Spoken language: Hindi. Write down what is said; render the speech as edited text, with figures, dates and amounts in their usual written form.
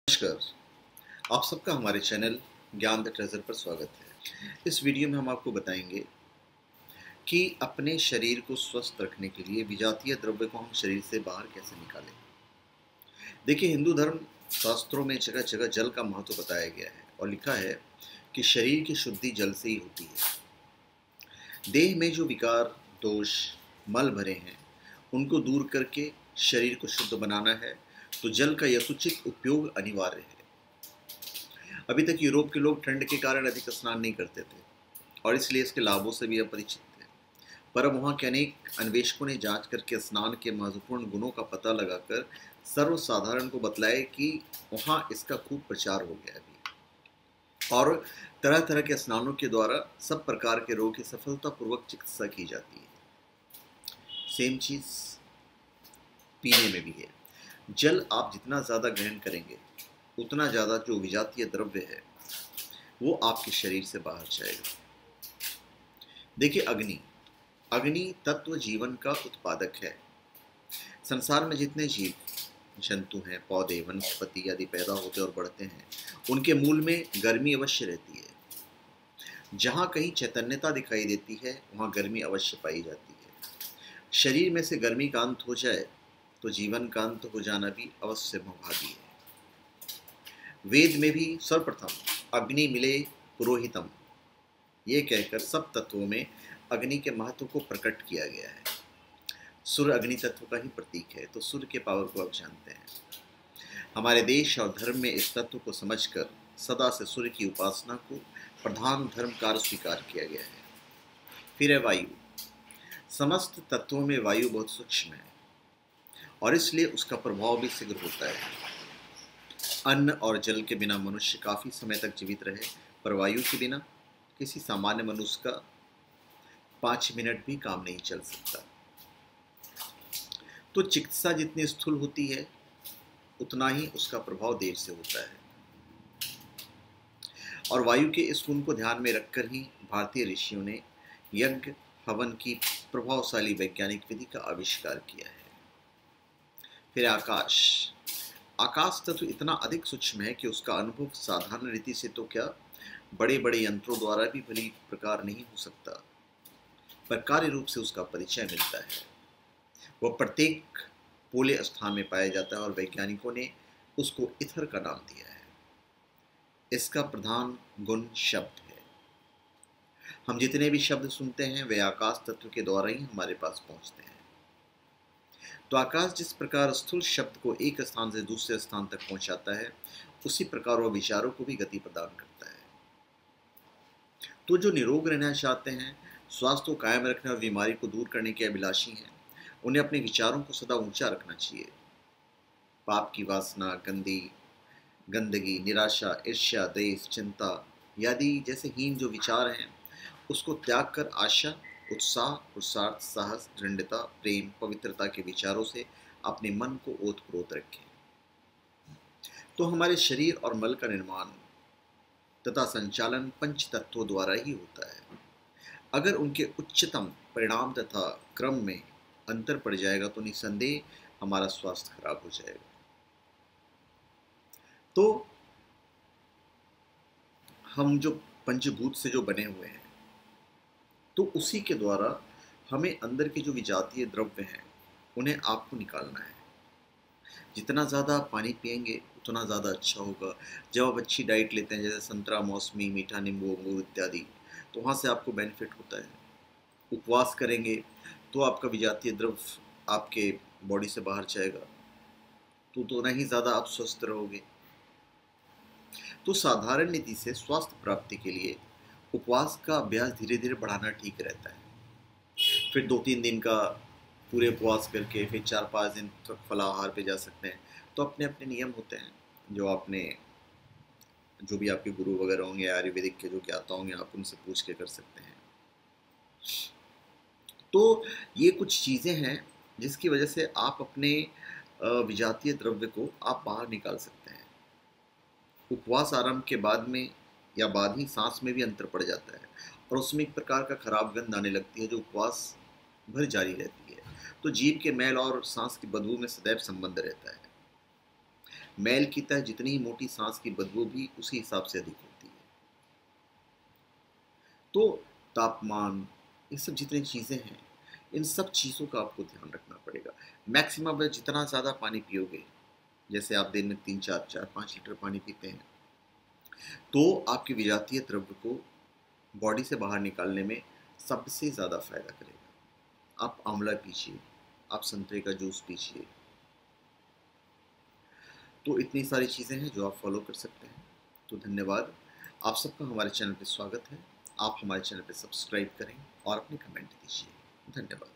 नमस्कार। आप सबका हमारे चैनल ज्ञान द ट्रेजर पर स्वागत है। इस वीडियो में हम आपको बताएंगे कि अपने शरीर को स्वस्थ रखने के लिए विजातीय द्रव्य को हम शरीर से बाहर कैसे निकालें। देखिए, हिंदू धर्म शास्त्रों में जगह जगह जल का महत्व बताया गया है और लिखा है कि शरीर की शुद्धि जल से ही होती है। देह में जो विकार, दोष, मल भरे हैं उनको दूर करके शरीर को शुद्ध बनाना है तो जल का यथोचित उपयोग अनिवार्य है। अभी तक यूरोप के लोग ठंड के कारण अधिक स्नान नहीं करते थे और इसलिए इसके लाभों से भी अपरिचित थे। पर अब वहाँ के अनेक अन्वेषकों ने जांच करके स्नान के महत्वपूर्ण गुणों का पता लगाकर सर्वसाधारण को बतलाया कि वहाँ इसका खूब प्रचार हो गया अभी, और तरह तरह के स्नानों के द्वारा सब प्रकार के रोग की सफलतापूर्वक चिकित्सा की जाती है। सेम चीज़ पीने में भी है। जल आप जितना ज़्यादा ग्रहण करेंगे उतना ज़्यादा जो विजातीय द्रव्य है वो आपके शरीर से बाहर जाएगा। देखिए, अग्नि अग्नि तत्व जीवन का उत्पादक है। संसार में जितने जीव जंतु हैं, पौधे, वनस्पति आदि पैदा होते और बढ़ते हैं, उनके मूल में गर्मी अवश्य रहती है। जहाँ कहीं चैतन्यता दिखाई देती है वहाँ गर्मी अवश्य पाई जाती है। शरीर में से गर्मी का अंत हो जाए तो जीवन का अंत हो जाना भी अवश्य मोहाभागी है। वेद में भी सर्वप्रथम अग्नि मिले पुरोहितम ये कहकर सब तत्वों में अग्नि के महत्व को प्रकट किया गया है। सूर्य अग्नि तत्व का ही प्रतीक है, तो सूर्य के पावर को आप जानते हैं। हमारे देश और धर्म में इस तत्व को समझकर सदा से सूर्य की उपासना को प्रधान धर्म कार्य स्वीकार किया गया है। फिर है वायु। समस्त तत्वों में वायु बहुत सूक्ष्म है और इसलिए उसका प्रभाव भी शीघ्र होता है। अन्न और जल के बिना मनुष्य काफी समय तक जीवित रहे, पर वायु के बिना किसी सामान्य मनुष्य का 5 मिनट भी काम नहीं चल सकता। तो चिकित्सा जितनी स्थूल होती है उतना ही उसका प्रभाव देर से होता है, और वायु के इस गुण को ध्यान में रखकर ही भारतीय ऋषियों ने यज्ञ हवन की प्रभावशाली वैज्ञानिक विधि का आविष्कार किया है। फिर आकाश। आकाश तत्व इतना अधिक सूक्ष्म है कि उसका अनुभव साधारण रीति से तो क्या, बड़े बड़े यंत्रों द्वारा भी भली प्रकार नहीं हो सकता, पर कार्य रूप से उसका परिचय मिलता है। वह प्रत्येक पोले स्थान में पाया जाता है और वैज्ञानिकों ने उसको इथर का नाम दिया है। इसका प्रधान गुण शब्द है। हम जितने भी शब्द सुनते हैं वे आकाश तत्व के द्वारा ही हमारे पास पहुंचते हैं। तो आकाश जिस प्रकार स्थूल शब्द को एक स्थान से दूसरे स्थान तक पहुंचाता है, उसी प्रकार वह विचारों को भी गति प्रदान करता है। तो जो निरोग रहना चाहते हैं, स्वास्थ्य को कायम रखने और बीमारी को दूर करने के अभिलाषी हैं, उन्हें अपने विचारों को सदा ऊंचा रखना चाहिए। पाप की वासना, गंदगी, निराशा, ईर्ष्या, द्वेष, चिंता आदि जैसे हीन जो विचार हैं उसको त्याग कर आशा, उत्साह, पुरुषार्थ, साहस, दृढ़ता, प्रेम, पवित्रता के विचारों से अपने मन को ओतप्रोत रखें। तो हमारे शरीर और मल का निर्माण तथा संचालन पंच तत्वों द्वारा ही होता है। अगर उनके उच्चतम परिणाम तथा क्रम में अंतर पड़ जाएगा तो निसंदेह हमारा स्वास्थ्य खराब हो जाएगा। तो हम जो पंचभूत से जो बने हुए हैं, तो उसी के द्वारा हमें अंदर के जो विजातीय द्रव्य हैं उन्हें आपको निकालना है। जितना ज़्यादा आप पानी पिएंगे उतना ज़्यादा अच्छा होगा। जब आप अच्छी डाइट लेते हैं जैसे संतरा, मौसमी, मीठा नींबू, अंगूर इत्यादि, तो वहाँ से आपको बेनिफिट होता है। उपवास करेंगे तो आपका विजातीय द्रव्य आपके बॉडी से बाहर जाएगा, तो उतना ही ज़्यादा आप स्वस्थ रहोगे। तो साधारण नीति से स्वास्थ्य प्राप्ति के लिए उपवास का अभ्यास धीरे धीरे बढ़ाना ठीक रहता है। फिर 2-3 दिन का पूरे उपवास करके फिर 4-5 दिन तक फलाहार पे जा सकते हैं। तो अपने अपने नियम होते हैं जो आपने, जो भी आपके गुरु वगैरह होंगे, आयुर्वेदिक के जो ज्ञाता होंगे, आप उनसे पूछ के कर सकते हैं। तो ये कुछ चीज़ें हैं जिसकी वजह से आप अपने विजातीय द्रव्य को आप बाहर निकाल सकते हैं। उपवास आरंभ के बाद में या बाद ही सांस में भी अंतर पड़ जाता है और उसमें एक प्रकार का खराब गंध आने लगती है जो उपवास भर जारी रहती है। तो जीभ के मैल और सांस की बदबू में सदैव संबंध रहता है। मैल की तह जितनी ही मोटी, सांस की बदबू भी उसी हिसाब से अधिक होती है। तो तापमान, ये सब जितनी चीज़ें हैं, इन सब चीज़ों का आपको ध्यान रखना पड़ेगा। मैक्सिमम में जितना ज़्यादा पानी पियोगे, जैसे आप दिन में 3-4-5 लीटर पानी पीते हैं, तो आपके विजातीय द्रव्य को बॉडी से बाहर निकालने में सबसे ज़्यादा फ़ायदा करेगा। आप आंवला पीजिए, आप संतरे का जूस पीजिए। तो इतनी सारी चीज़ें हैं जो आप फॉलो कर सकते हैं। तो धन्यवाद। आप सबका हमारे चैनल पे स्वागत है। आप हमारे चैनल पे सब्सक्राइब करें और अपने कमेंट दीजिए। धन्यवाद।